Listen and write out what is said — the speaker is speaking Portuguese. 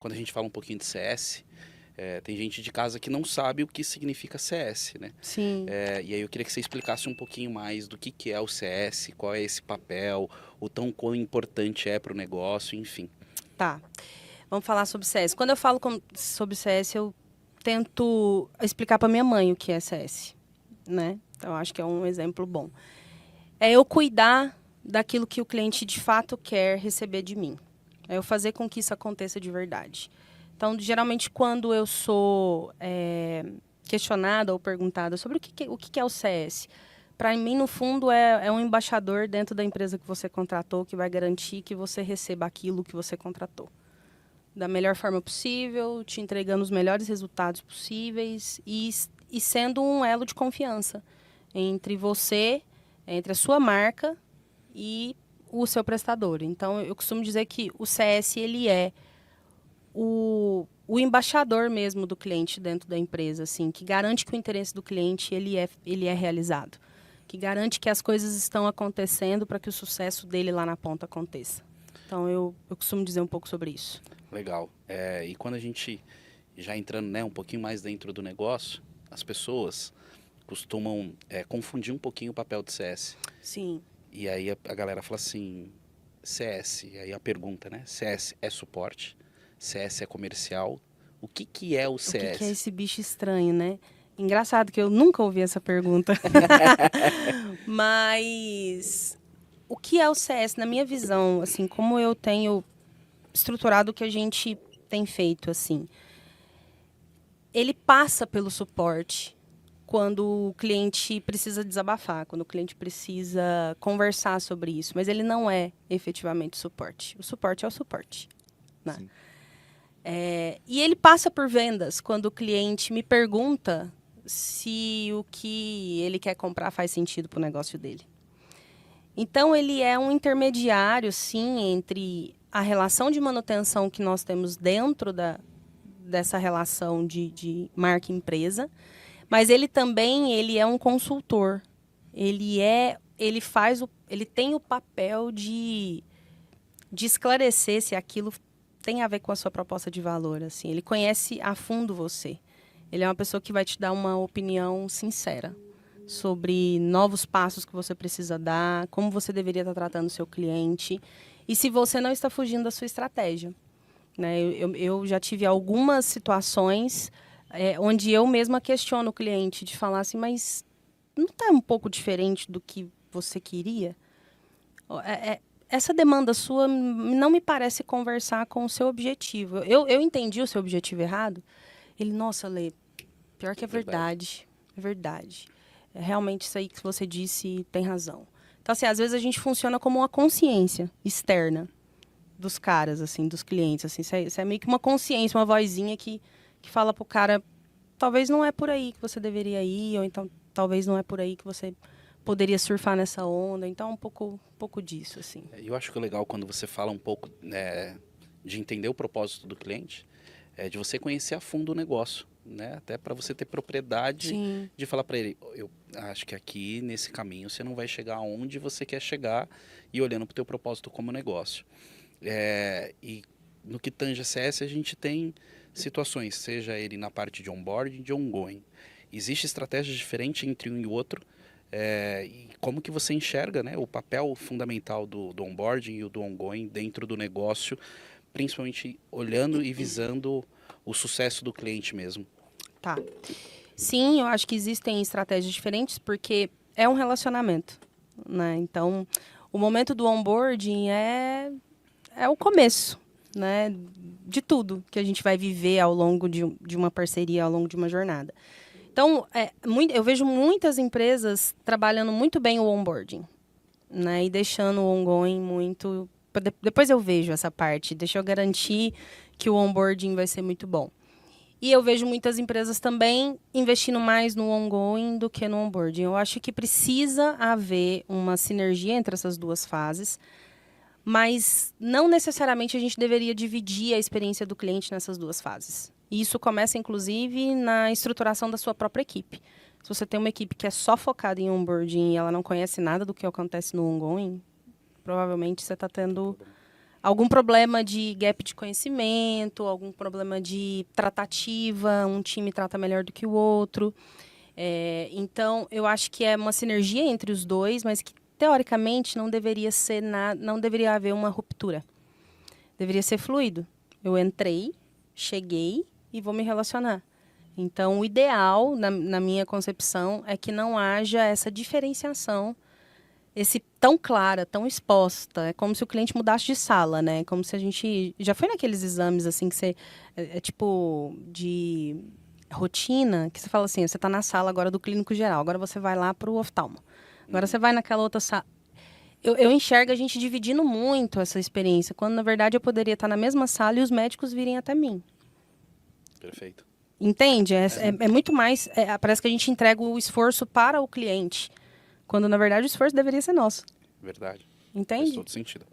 Quando a gente fala um pouquinho de CS, tem gente de casa que não sabe o que significa CS, né? Sim, E aí eu queria que você explicasse um pouquinho mais do que é o CS, qual é esse papel, o tão quão importante é para o negócio, enfim. tá. Vamos falar sobre CS. Quando eu falo sobre CS, eu tento explicar para minha mãe o que é CS, né? Então, acho que é um exemplo bom. É eu cuidar daquilo que o cliente de fato quer receber de mim. É eu fazer com que isso aconteça de verdade. Então, geralmente, quando eu sou questionada ou perguntada sobre o que é o CS, para mim, no fundo, é um embaixador dentro da empresa que você contratou que vai garantir que você receba aquilo que você contratou da melhor forma possível, te entregando os melhores resultados possíveis e sendo um elo de confiança entre você, entre a sua marca e o seu prestador. Então, eu costumo dizer que o CS ele é o embaixador mesmo do cliente dentro da empresa, assim, que garante que o interesse do cliente ele é realizado, que garante que as coisas estão acontecendo para que o sucesso dele lá na ponta aconteça. Então, eu costumo dizer um pouco sobre isso. Legal. E quando a gente já entrando, né, um pouquinho mais dentro do negócio, as pessoas costumam confundir um pouquinho o papel de CS. Sim. E aí a galera fala assim, CS, e aí a pergunta, né? CS é suporte? CS é comercial? O que é o O que é CS? esse bicho estranho, né? Engraçado que eu nunca ouvi essa pergunta. Mas o que é o CS, na minha visão, assim, como eu tenho estruturado o que a gente tem feito, assim, ele passa pelo suporte quando o cliente precisa desabafar, quando o cliente precisa conversar sobre isso, mas ele não é efetivamente suporte. O suporte é o suporte, né? Sim. E ele passa por vendas quando o cliente me pergunta se o que ele quer comprar faz sentido para o negócio dele. Então, ele é um intermediário, sim, entre a relação de manutenção que nós temos dentro dessa relação de marca-empresa, mas ele também ele é um consultor. Ele tem o papel de esclarecer se aquilo tem a ver com a sua proposta de valor, assim. Ele conhece a fundo você. Ele é uma pessoa que vai te dar uma opinião sincera sobre novos passos que você precisa dar, como você deveria estar tratando o seu cliente e se você não está fugindo da sua estratégia. Né? Eu já tive algumas situações onde eu mesma questiono o cliente de falar assim, mas não está um pouco diferente do que você queria? Essa demanda sua não me parece conversar com o seu objetivo. Eu entendi o seu objetivo errado. Ele, nossa, Lê, pior que é Verdade. verdade. É verdade. É realmente isso aí que você disse tem razão. Então, assim, às vezes a gente funciona como uma consciência externa dos caras, assim, dos clientes. Assim, isso é meio que uma consciência, uma vozinha que fala pro cara, talvez não é por aí que você deveria ir, ou então talvez não é por aí que você poderia surfar nessa onda. Então, um pouco disso, assim. Eu acho que o legal quando você fala um pouco de entender o propósito do cliente, é de você conhecer a fundo o negócio, né? Até para você ter propriedade Sim, de falar para ele, eu acho que aqui nesse caminho você não vai chegar aonde você quer chegar e olhando para o teu propósito como negócio. E no que tange a CS, a gente tem situações, seja ele na parte de onboarding, de ongoing. Existe estratégias diferentes entre um e outro. E como que você enxerga, né, o papel fundamental do onboarding e o do ongoing dentro do negócio, principalmente olhando e visando o sucesso do cliente mesmo? tá. Sim, eu acho que existem estratégias diferentes porque é um relacionamento, né? Então, o momento do onboarding é o começo, né? De tudo que a gente vai viver ao longo de uma parceria, ao longo de uma jornada. Então, eu vejo muitas empresas trabalhando muito bem o onboarding, né? E deixando o ongoing muito... Depois eu vejo essa parte, deixa eu garantir que o onboarding vai ser muito bom. E eu vejo muitas empresas também investindo mais no ongoing do que no onboarding. Eu acho que precisa haver uma sinergia entre essas duas fases, mas não necessariamente a gente deveria dividir a experiência do cliente nessas duas fases. E isso começa, inclusive, na estruturação da sua própria equipe. Se você tem uma equipe que é só focada em onboarding e ela não conhece nada do que acontece no ongoing, provavelmente você está tendo algum problema de gap de conhecimento, algum problema de tratativa, um time trata melhor do que o outro. Então, eu acho que é uma sinergia entre os dois, mas que, teoricamente, não deveria ser não deveria haver uma ruptura. Deveria ser fluido. Eu entrei, cheguei e vou me relacionar. Então, o ideal, na minha concepção, é que não haja essa diferenciação tão clara, tão exposta. É como se o cliente mudasse de sala, né? Como se a gente... Já foi naqueles exames, assim, que você... tipo de rotina, que você fala assim, você está na sala agora do clínico geral, agora você vai lá para o oftalmo. Agora você vai naquela outra sala. Eu enxergo a gente dividindo muito essa experiência, quando, na verdade, eu poderia estar na mesma sala e os médicos virem até mim. Perfeito. Entende? É muito mais... parece que a gente entrega o esforço para o cliente, quando, na verdade, o esforço deveria ser nosso. Verdade. Entende? Faz todo sentido.